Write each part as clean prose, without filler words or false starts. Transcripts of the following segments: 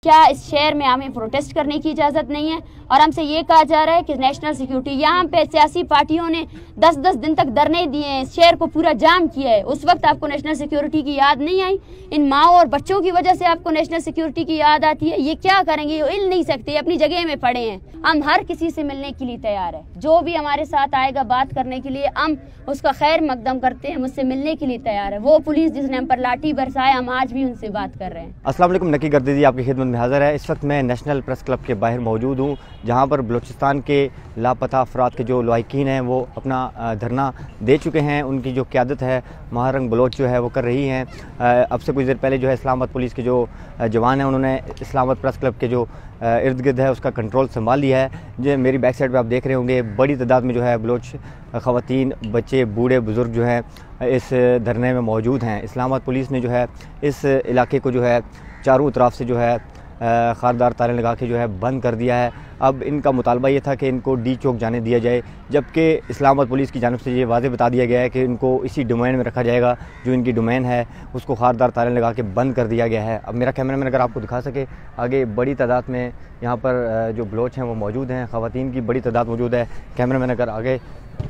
क्या इस शहर में हमें प्रोटेस्ट करने की इजाज़त नहीं है और हमसे ये कहा जा रहा है कि नेशनल सिक्योरिटी, यहाँ पे सियासी पार्टियों ने 10-10 दिन तक धरने दिए हैं, शहर को पूरा जाम किया है। उस वक्त आपको नेशनल सिक्योरिटी की याद नहीं आई? इन माओ और बच्चों की वजह से आपको नेशनल सिक्योरिटी की याद आती है? ये क्या करेंगे? ये हिल नहीं सकते, अपनी जगह में पड़े हैं। हम हर किसी से मिलने के लिए तैयार है, जो भी हमारे साथ आएगा बात करने के लिए हम उसका खैर मकदम करते हैं, मुझसे मिलने के लिए तैयार है। वो पुलिस जिसने हम पर लाठी बरसाया, हम आज भी उनसे बात कर रहे हैं। अस्सलाम वालेकुम, नकी गर्दी आपकी खिदमत में हाज़िर है। इस वक्त मैं नेशनल प्रेस क्लब के बाहर मौजूद हूँ, जहाँ पर बलूचिस्तान के लापता अफराद के जो लवाहिकीन हैं वो अपना धरना दे चुके हैं। उनकी जो क़यादत है महारंग बलोच जो है वो कर रही हैं। अब से कुछ देर पहले जो है इस्लामाबाद पुलिस के जो जवान हैं उन्होंने इस्लामाबाद प्रेस क्लब के जो इर्द गिर्द है उसका कंट्रोल संभाल लिया है। जो मेरी बैक साइड पे आप देख रहे होंगे, बड़ी तादाद में जो है बलोच ख़वातीन, बच्चे, बूढ़े बुज़ुर्ग जो हैं इस धरने में मौजूद हैं। इस्लामाबाद पुलिस ने जो है इस इलाके को जो है चारों तरफ से जो है खारदार ताले लगा के जो है बंद कर दिया है। अब इनका मुतालबा ये था कि इनको डी चौक जाने दिया जाए, जबकि इस्लामाबाद पुलिस की जानिब से ये वाज़े बता दिया गया है कि इनको इसी डोमेन में रखा जाएगा। जो इनकी डोमेन है उसको खारदार ताले लगा के बंद कर दिया गया है। अब मेरा कैमरामैन अगर आपको दिखा सके, आगे बड़ी तादाद में यहाँ पर जो बलोच हैं वो मौजूद हैं, ख़वातीन की बड़ी तादाद मौजूद है। कैमरामैन अगर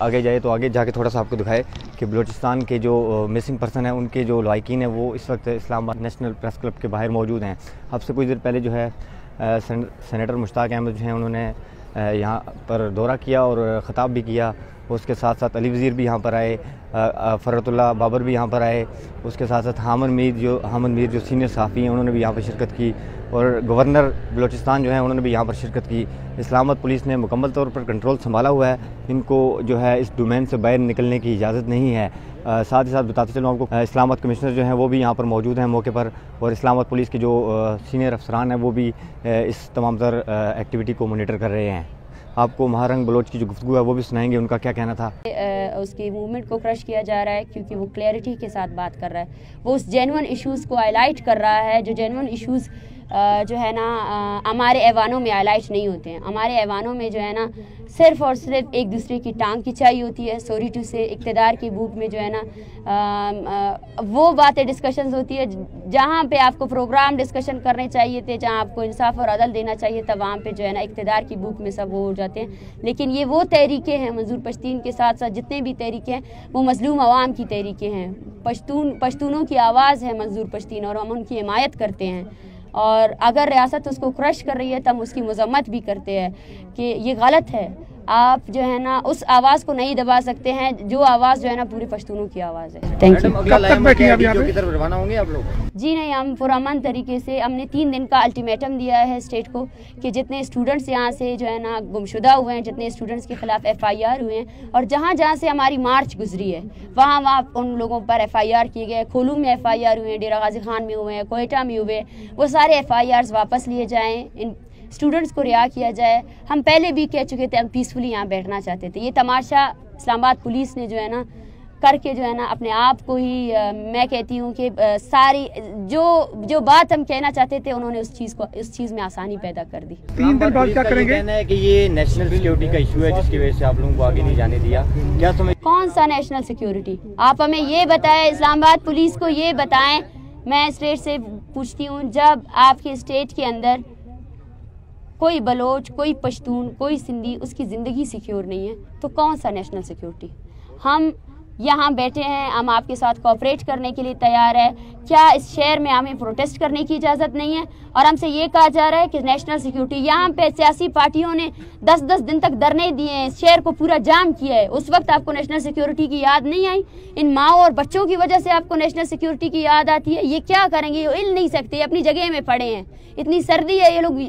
आगे जाए तो आगे जाके थोड़ा सा आपको दिखाए कि बलूचिस्तान के जो मिसिंग पर्सन हैं उनके जो लवाहिकीन हैं वो इस वक्त इस्लामाबाद नेशनल प्रेस क्लब के बाहर मौजूद हैं। अब से कुछ देर पहले जो है सेनेटर मुश्ताक अहमद जो हैं उन्होंने यहाँ पर दौरा किया और ख़िताब भी किया। उसके साथ साथ अली वज़ीर भी यहाँ पर आए, फ़रतुल्लाह बाबर भी यहाँ पर आए। उसके साथ साथ हामिद मीर जो सीनियर सहाफ़ी हैं उन्होंने भी यहाँ पर शिरकत की, और गवर्नर बलूचिस्तान जो है उन्होंने भी यहाँ पर शिरकत की। इस्लामाबाद पुलिस ने मुकम्मल तौर पर कंट्रोल संभाला हुआ है, इनको जो है इस डोमेन से बाहर निकलने की इजाज़त नहीं है। साथ ही साथ बताते चलूँ आपको, इस्लामाबाद कमिश्नर जो हैं वो भी यहाँ पर मौजूद हैं मौके पर, और इस्लामाबाद पुलिस के जो सीनियर अफसरान हैं वो भी इस तमाम तर एक्टिविटी को मोनीटर कर रहे हैं। आपको महारंग बलोच की जो गुफ्तगू है वो भी सुनाएंगे, उनका क्या कहना था। उसकी मूवमेंट को क्रश किया जा रहा है क्योंकि वो क्लैरिटी के साथ बात कर रहा है, वो उस जेन्युइन इश्यूज़ को हाईलाइट कर रहा है। जो जेन्युइन इश्यूज़ जो है ना हमारे ऐवानों में हाईलाइट नहीं होते हैं। हमारे ऐवानों में जो है ना सिर्फ़ और सिर्फ एक दूसरे की टांग खिंचाई होती है। सॉरी टू से इक़्तिदार की भूख में जो है ना वो बातें डिस्कशंस होती है जहाँ पे आपको प्रोग्राम डिस्कशन करने चाहिए थे, जहाँ आपको इंसाफ और अदल देना चाहिए था, वहाँ पे जो है ना इक़्तिदार की भूख में सब वो हो जाते हैं। लेकिन ये वो तहरीकें हैं, मंजूर पश्तीन के साथ साथ जितने भी तहरीकें हैं वो मजलूम अवाम की तहरीकें हैं। पश्तूनों की आवाज़ है मंजूर पश्तीन, और हम उनकी हिमायत करते हैं। और अगर रियासत उसको क्रश कर रही है तो हम उसकी मजम्मत भी करते हैं कि ये गलत है। आप जो है ना उस आवाज़ को नहीं दबा सकते हैं, जो आवाज़ जो है ना पूरे पश्तूनों की आवाज़ है। Thank you. रवाना होंगे आप लोग? जी नहीं, हम पुरअमन तरीके से, हमने 3 दिन का अल्टीमेटम दिया है स्टेट को कि जितने स्टूडेंट्स यहाँ से जो है ना गुमशुदा हुए हैं, जितने स्टूडेंट्स के खिलाफ FIR हुए हैं, और जहाँ जहाँ से हमारी मार्च गुजरी है वहाँ उन लोगों पर FIR किए गए। खोलू में FIR हुए हैं, डेरा गाजी खान में हुए हैं, कोयटा में हुए, वो सारे FIRs वापस लिए जाएँ, इन स्टूडेंट्स को रिहा किया जाए। हम पहले भी कह चुके थे हम पीसफुली यहाँ बैठना चाहते थे। ये तमाशा इस्लामाबाद पुलिस ने जो है ना करके जो है ना अपने आप को ही मैं कहती हूँ कि सारी जो बात हम कहना चाहते थे उन्होंने उस चीज़ में आसानी पैदा कर दी। 3 दिन बाद क्या करेंगे? कहना है कि ये नेशनल सिक्योरिटी का इशू है जिसकी वजह से आप लोगों को आगे नहीं जाने दिया। क्या समझ? कौन सा नेशनल सिक्योरिटी? आप हमें ये बताएं, इस्लामाबाद पुलिस को ये बताएं। मैं स्टेट से पूछती हूँ, जब आपके स्टेट के अंदर कोई बलोच, कोई पश्तून, कोई सिंधी, उसकी ज़िंदगी सिक्योर नहीं है तो कौन सा नेशनल सिक्योरिटी? हम यहाँ बैठे हैं, हम आपके साथ कोऑपरेट करने के लिए तैयार है। क्या इस शहर में हमें प्रोटेस्ट करने की इजाज़त नहीं है? और हमसे ये कहा जा रहा है कि नेशनल सिक्योरिटी, यहाँ पे सियासी पार्टियों ने 10-10 दिन तक धरने दिए हैं, शहर को पूरा जाम किया है। उस वक्त आपको नेशनल सिक्योरिटी की याद नहीं आई? इन माओ और बच्चों की वजह से आपको नेशनल सिक्योरिटी की याद आती है? ये क्या करेंगे? ये हिल नहीं सकते, अपनी जगह में पड़े हैं। इतनी सर्दी है, ये लोग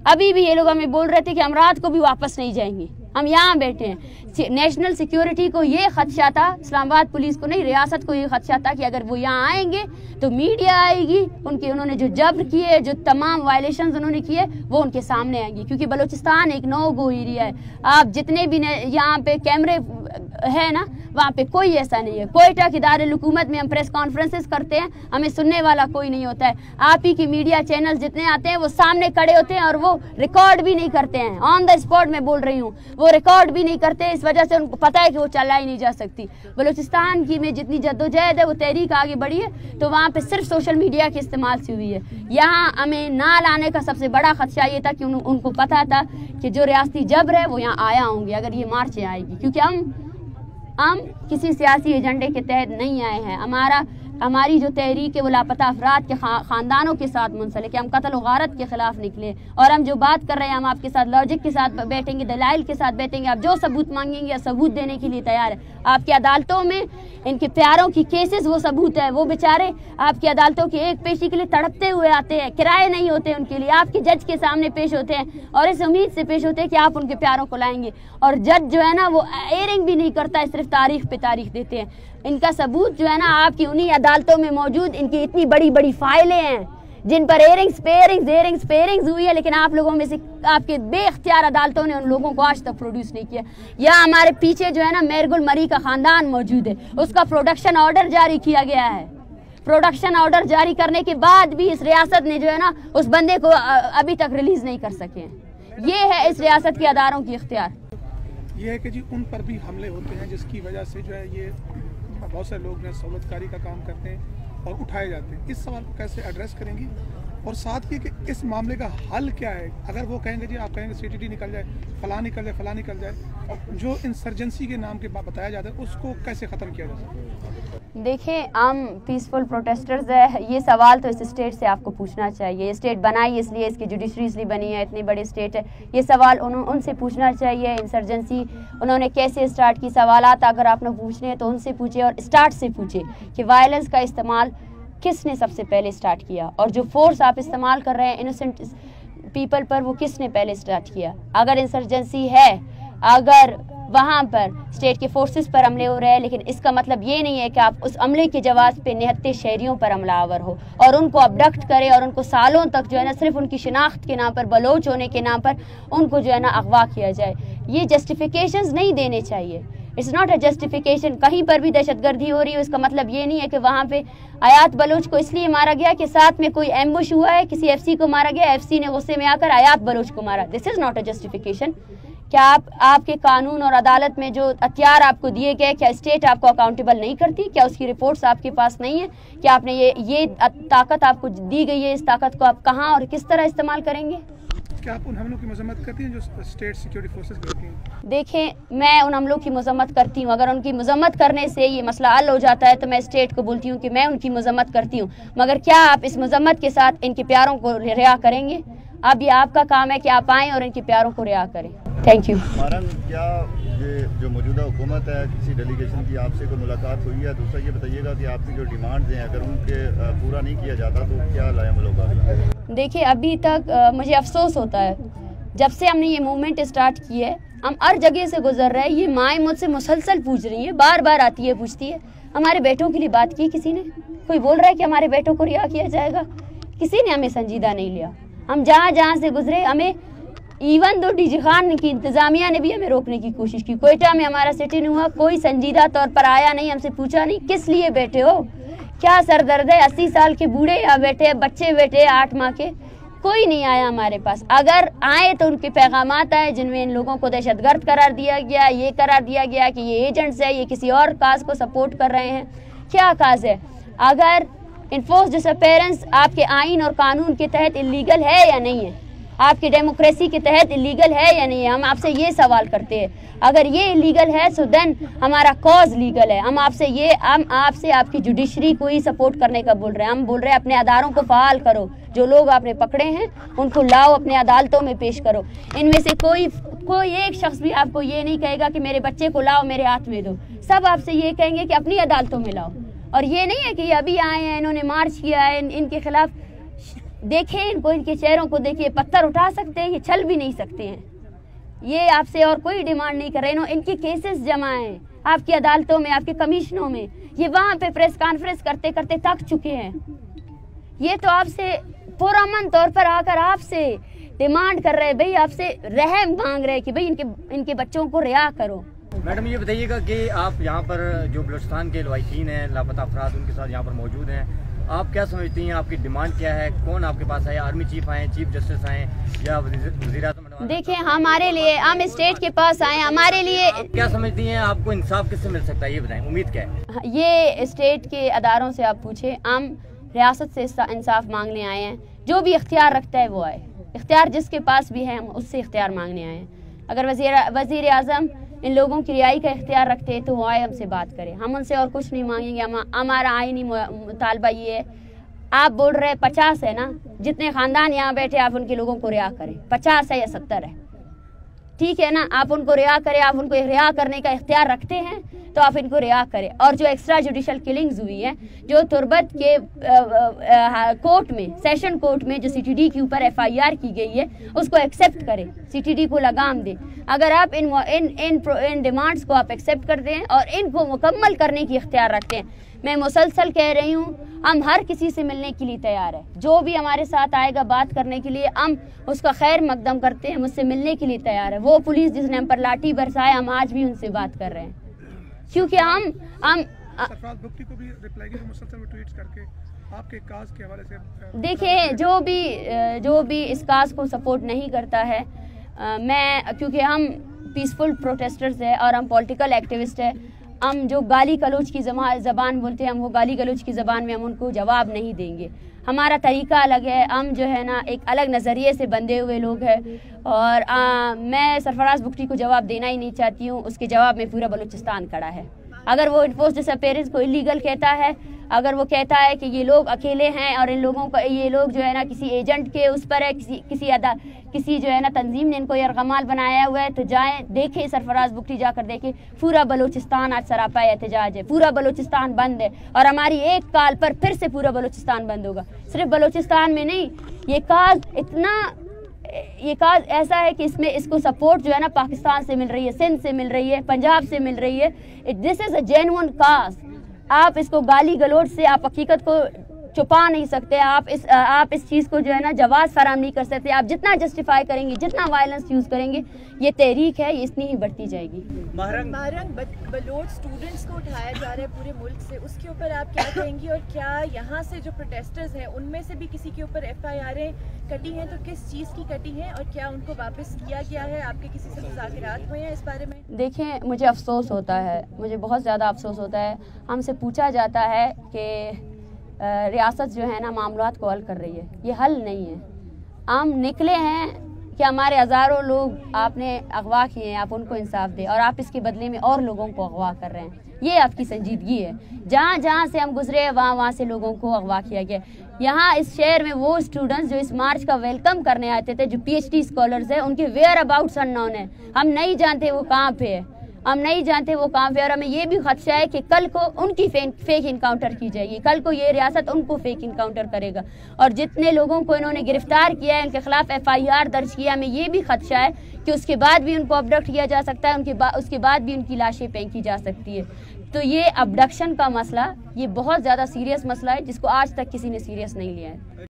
अभी भी ये लोग हमें बोल रहे थे कि हम रात को भी वापस नहीं जाएंगे, हम यहाँ बैठे हैं। नेशनल सिक्योरिटी को ये खदशा था, इस्लामाबाद पुलिस को नहीं, रियासत को ये खदशा था कि अगर वो यहाँ आएंगे तो मीडिया आएगी, उन्होंने जो जब्र किए, जो तमाम वायलेशंस उन्होंने किए वो उनके सामने आएंगी। क्योंकि बलूचिस्तान एक नो गो एरिया है। आप जितने भी यहाँ पे कैमरे है ना, वहाँ पे कोई ऐसा नहीं है। कोयटा की दारुल हुकूमत में हम प्रेस कॉन्फ्रेंसेस करते हैं, हमें सुनने वाला कोई नहीं होता है। आप ही की मीडिया चैनल जितने आते हैं वो सामने खड़े होते हैं और वो रिकॉर्ड भी नहीं करते हैं। ऑन द स्पॉट में बोल रही हूँ, वो रिकॉर्ड भी नहीं करते। इस वजह से उनको पता है कि वो चलाई नहीं जा सकती। बलूचिस्तान की में जितनी जद्दोजहद है, वो तहरीक आगे बढ़ी है तो वहाँ पे सिर्फ सोशल मीडिया के इस्तेमाल से हुई है। यहाँ हमें ना लाने का सबसे बड़ा खदशा ये था कि उनको पता था कि जो रियासती जबर है वो यहाँ आया होंगे अगर ये मार्च आएगी, क्योंकि हम किसी सियासी एजेंडे के तहत नहीं आए हैं। हमारी जो तहरीक है वो लापता अफराद के ख़ानदानों के साथ मुंसलिक है। हम कत्ल व गारत के ख़िलाफ़ निकले और हम जो बात कर रहे हैं हम आपके साथ लॉजिक के साथ बैठेंगे, दलाइल के साथ बैठेंगे। आप जो सबूत मांगेंगे सबूत देने के लिए तैयार है। आपकी अदालतों में इनके प्यारों की केसेस वो सबूत है। वो बेचारे आपकी अदालतों की एक पेशी के लिए तड़पते हुए आते हैं, किराए नहीं होते उनके लिए, आपके जज के सामने पेश होते हैं और इस उम्मीद से पेश होते हैं कि आप उनके प्यारों को लाएंगे। और जज जो है ना वो एयरिंग भी नहीं करता है, सिर्फ तारीख पे तारीख देते हैं। इनका सबूत जो है ना आपकी उन्हीं अदालतों में मौजूद इनकी इतनी बड़ी बड़ी फाइलें हैं जिन पर एयरिंग्स हुई है, लेकिन आप लोगों में से आपके बेख्तियार अदालतों ने उन लोगों को आज तक प्रोड्यूस नहीं किया। या हमारे पीछे जो है ना मेरगुल मरी का खानदान मौजूद है, उसका प्रोडक्शन ऑर्डर जारी किया गया है। प्रोडक्शन ऑर्डर जारी करने के बाद भी इस रियासत ने जो है ना उस बंदे को अभी तक रिलीज नहीं कर सके हैं। ये है इस रियासत के अदारों की इख्तियार। ये है कि जी उन पर भी हमले होते हैं जिसकी वजह से जो है ये बहुत से लोग जो सहूलतकारी का काम करते हैं और उठाए जाते हैं। इस सवाल को कैसे एड्रेस करेंगी और साथ ही कि इस मामले का हल क्या है? अगर वो कहेंगे जी आप कहेंगे सीटीडी निकल जाए, फलां निकल जाए और जो इंसर्जेंसी के नाम के बताया जाता है उसको कैसे ख़त्म किया जा सकता है? देखिए हम पीसफुल प्रोटेस्टर्स है, ये सवाल तो इस स्टेट से आपको पूछना चाहिए। ये स्टेट बनाई इसलिए, इसकी जुडिशरी इसलिए बनी है, इतनी बड़ी स्टेट है, ये सवाल उनसे पूछना चाहिए। इंसर्जेंसी उन्होंने कैसे स्टार्ट की, सवालात अगर आपने पूछने हैं तो उनसे पूछे और स्टार्ट से पूछे कि वायलेंस का इस्तेमाल किसने सबसे पहले स्टार्ट किया और जो फोर्स आप इस्तेमाल कर रहे हैं इनोसेंट पीपल पर वो किसने पहले स्टार्ट किया। अगर इंसर्जेंसी है, अगर वहाँ पर स्टेट के फोर्सेस पर हमले हो रहे हैं, लेकिन इसका मतलब ये नहीं है कि आप उस हमले के जवाब पे निहत्ते शहरियों पर हमलावर हो और उनको अबडक्ट करें और उनको सालों तक जो है ना सिर्फ उनकी शिनाख्त के नाम पर, बलोच होने के नाम पर उनको जो है ना अगवा किया जाए। ये जस्टिफिकेशंस नहीं देने चाहिए। It's not a justification. कहीं पर भी दहशतगर्दी हो रही है उसका मतलब ये नहीं है कि वहाँ पे आयात बलोच को इसलिए मारा गया कि साथ में कोई एम्बुश हुआ है, किसी एफसी को मारा गया, एफसी ने गुस्से में आकर आयात बलोच को मारा। This is not a justification. क्या आपके कानून और अदालत में जो हथियार आपको दिए गए, क्या स्टेट आपको अकाउंटेबल नहीं करती? क्या उसकी रिपोर्ट्स आपके पास नहीं है? क्या आपने ये ताकत आपको दी गई है, इस ताकत को आप कहाँ और किस तरह इस्तेमाल करेंगे? क्या आप उन हमलों की मजम्मत करती हैं जो स्टेट सिक्योरिटी फोर्सेस करती हैं? देखें, मैं उन हमलों की मजम्मत करती हूँ। अगर उनकी मजम्मत करने से ये मसला हल हो जाता है तो मैं स्टेट को बोलती हूँ कि मैं उनकी मजम्मत करती हूँ, मगर क्या आप इस मजम्मत के साथ इनके प्यारों को रिहा करेंगे? अब ये आपका काम है कि आप आएँ और इनके प्यारों को रिहा करें। Thank you. मारन, क्या ये जो मौजूदा हुकूमत है किसी डेलीगेशन की आपसे कोई मुलाकात हुई है? दूसरा ये बताइएगा कि आपकी जो डिमांड्स हैं अगर उनके पूरा नहीं किया जाता तो क्या लाएमल होगा? देखिए, अभी तक मुझे अफसोस होता है, जब से हमने ये मूवमेंट स्टार्ट की है हम हर जगह से गुजर रहे हैं। ये माएँ मुझसे मुसलसल पूछ रही हैं, बार बार आती है, पूछती है हमारे बेटों के लिए बात की किसी ने? कोई बोल रहा है कि हमारे बेटों को रिहा किया जाएगा? किसी ने हमें संजीदा नहीं लिया। हम जहाँ जहाँ से गुजरे हमें इवन दो डीजी खान की इंतज़ामिया ने भी हमें रोकने की कोशिश की। कोयटा में हमारा सिटिंग हुआ, कोई संजीदा तौर पर आया नहीं, हमसे पूछा नहीं किस लिए बैठे हो, क्या सर दर्द है, 80 साल के बूढ़े यहाँ बैठे, बच्चे बैठे 8 माह के, कोई नहीं आया हमारे पास। अगर आए तो उनके पैगामात आए जिनमें इन लोगों को दहशतगर्द करार दिया गया, ये करार दिया गया कि ये एजेंट्स है, ये किसी और काज को सपोर्ट कर रहे हैं। क्या काज है? अगर इन्फोर्स डिसअपेरेंस आपके आइन और कानून के तहत इलीगल है या नहीं है, आपकी डेमोक्रेसी के तहत इलीगल है या नहीं है, हम आपसे ये सवाल करते हैं। अगर ये इलीगल है सो देन हमारा कॉज लीगल है। हम आपसे आपकी जुडिशरी को ही सपोर्ट करने का बोल रहे हैं। हम बोल रहे हैं अपने अदारों को फ़ाल करो, जो लोग आपने पकड़े हैं उनको लाओ, अपने अदालतों में पेश करो। इनमें से कोई एक शख्स भी आपको ये नहीं कहेगा कि मेरे बच्चे को लाओ मेरे हाथ में दो। सब आपसे ये कहेंगे कि अपनी अदालतों में लाओ। और ये नहीं है कि ये अभी आए हैं, इन्होंने मार्च किया है, इनके खिलाफ देखें, इनको, इनके चेहरों को देखिए, पत्थर उठा सकते हैं, ये चल भी नहीं सकते हैं। ये आपसे और कोई डिमांड नहीं कर रहे। इनके केसेस जमा हैं आपकी अदालतों में, आपके कमिश्नों में। ये वहाँ पे प्रेस कॉन्फ्रेंस करते करते थक चुके हैं। ये तो आपसे पुरअमन तौर पर आकर आपसे डिमांड कर रहे हैं, भाई आपसे रहम मांग रहे हैं कि भाई इनके बच्चों को रिहा करो। मैडम ये बताइएगा कि आप यहाँ पर जो बलूचिस्तान के लवाहिकीन हैं, लापता अफराद, उनके साथ यहाँ पर मौजूद हैं, आप क्या समझती हैं, आपकी डिमांड क्या है? कौन आपके पास आए? आर्मी चीफ आए, चीफ जस्टिस आए या वज़ीर-ए-आज़म? देखिए, हमारे लिए, हम स्टेट के पास आए, हमारे लिए क्या समझती हैं, आपको इंसाफ किससे मिल सकता है, ये बताएं, उम्मीद क्या है? ये स्टेट के अदारों से आप पूछे, हम रियासत से इंसाफ मांगने आए हैं। जो भी इख्तियार रखता है वो आए, इख्तियार जिसके पास भी है हम उससे इख्तियार मांगने आए हैं। अगर वज़ीर-ए-आज़म इन लोगों की रिहाई का इख्तियार रखते हैं तो वो आए, हमसे बात करें, हम उनसे और कुछ नहीं मांगेंगे। हमारा आईनी मुतालबा ये है। आप बोल रहे 50 है ना, जितने ख़ानदान यहाँ बैठे आप उनके लोगों को रिहा करें, 50 है या 70 है, ठीक है ना, आप उनको रिहा करें। आप उनको रिहा करने का इख्तियार रखते हैं तो आप इनको रिहा करें। और जो एक्स्ट्रा जुडिशल किलिंग्स हुई है, जो तुर्बत के कोर्ट में, सेशन कोर्ट में जो CTD के ऊपर FIR की गई है, उसको एक्सेप्ट करें, CTD को लगाम दें। अगर आप इन डिमांड्स को आप एक्सेप्ट करते हैं और इनको मुकम्मल करने की इख्तियार रखते हैं, मैं मुसलसल कह रही हूँ, हम हर किसी से मिलने के लिए तैयार है। जो भी हमारे साथ आएगा बात करने के लिए, हम उसका खैर मकदम करते हैं, मुझसे मिलने के लिए तैयार है। वो पुलिस जिसने हम पर लाठी बरसाए, हम आज भी उनसे बात कर रहे हैं, क्योंकि हम सरफराज बुगटी को भी रिप्लाई की मुसलसल ट्वीट्स करके आपके काज के हवाले से। देखिए, जो भी इस काज को सपोर्ट नहीं करता है, मैं, क्योंकि हम पीसफुल प्रोटेस्टर्स हैं और हम पॉलिटिकल एक्टिविस्ट हैं, हम जो गाली गलौज की ज़बान बोलते हैं, हम वो गाली गलौज की ज़बान में हम उनको जवाब नहीं देंगे। हमारा तरीका अलग है, हम जो है ना एक अलग नज़रिए से बंधे हुए लोग हैं। और मैं सरफराज बुगटी को जवाब देना ही नहीं चाहती हूँ, उसके जवाब में पूरा बलूचिस्तान खड़ा है। अगर वो इन्फोर्स डिसअपेयरेंस को इलीगल कहता है, अगर वो कहता है कि ये लोग अकेले हैं और इन लोगों का, ये लोग जो है ना किसी एजेंट के उस पर है, किसी जो है ना तंजीम ने इनको यरगमाल बनाया हुआ है, तो जाएं देखें, सरफराज बुगटी जाकर देखें। पूरा बलूचिस्तान आज सरापा एहतजाज है, पूरा बलूचिस्तान बंद है और हमारी एक काल पर फिर से पूरा बलूचिस्तान बंद होगा। सिर्फ बलूचिस्तान में नहीं, ये काज ऐसा है कि इसको सपोर्ट जो है ना पाकिस्तान से मिल रही है, सिंध से मिल रही है, पंजाब से मिल रही है। दिस इज़ अ जेन्युइन काज। आप इसको गाली गलौज से आप हकीकत को छुपा नहीं सकते। आप इस चीज़ को जो है ना जवाब फराम नहीं कर सकते। आप जितना जस्टिफाई करेंगे, जितना वायलेंस यूज़ करेंगे, ये तहरीक है, ये इतनी ही बढ़ती जाएगी। महरंग बलोच स्टूडेंट्स को उठाया जा रहा है पूरे मुल्क से, उसके ऊपर आप क्या कहेंगी? और क्या यहाँ से जो प्रोटेस्टर्स हैं उनमें से भी किसी के ऊपर FIR कटी हैं, तो किस चीज़ की कटी हैं और क्या उनको वापस किया गया है? आपके किसी से मुज़ाकरात हुए हैं इस बारे में? देखें, मुझे अफसोस होता है, मुझे बहुत ज़्यादा अफसोस होता है। हमसे पूछा जाता है कि रियासत जो है ना मामलात को हल कर रही है, ये हल नहीं है। हम निकले हैं कि हमारे हज़ारों लोग आपने अगवा किए हैं, आप उनको इंसाफ दें, और आप इसके बदले में और लोगों को अगवा कर रहे हैं। ये आपकी संजीदगी है। जहाँ जहाँ से हम गुजरे वहाँ से लोगों को अगवा किया गया। यहाँ इस शहर में वो स्टूडेंट्स जो इस मार्च का वेलकम करने आते थे, जो PhD स्कॉलर्स हैं, उनके वेयर अबाउट्स अननोन है। हम नहीं जानते वो कहाँ पे है, हम नहीं जानते वो कहाँ पे। और हमें ये भी खदशा है कि कल को उनकी फेक इनकाउंटर की जाएगी, कल को ये रियासत उनको फेक इनकाउंटर करेगा। और जितने लोगों को इन्होंने गिरफ्तार किया है, उनके खिलाफ FIR दर्ज किया, हमें ये भी खदशा है कि उसके बाद भी उनको अबडक्ट किया जा सकता है, उसके बाद भी उनकी लाशें फेंकी जा सकती है। तो ये अबडक्शन का मसला, ये बहुत ज़्यादा सीरियस मसला है, जिसको आज तक किसी ने सीरियस नहीं लिया है।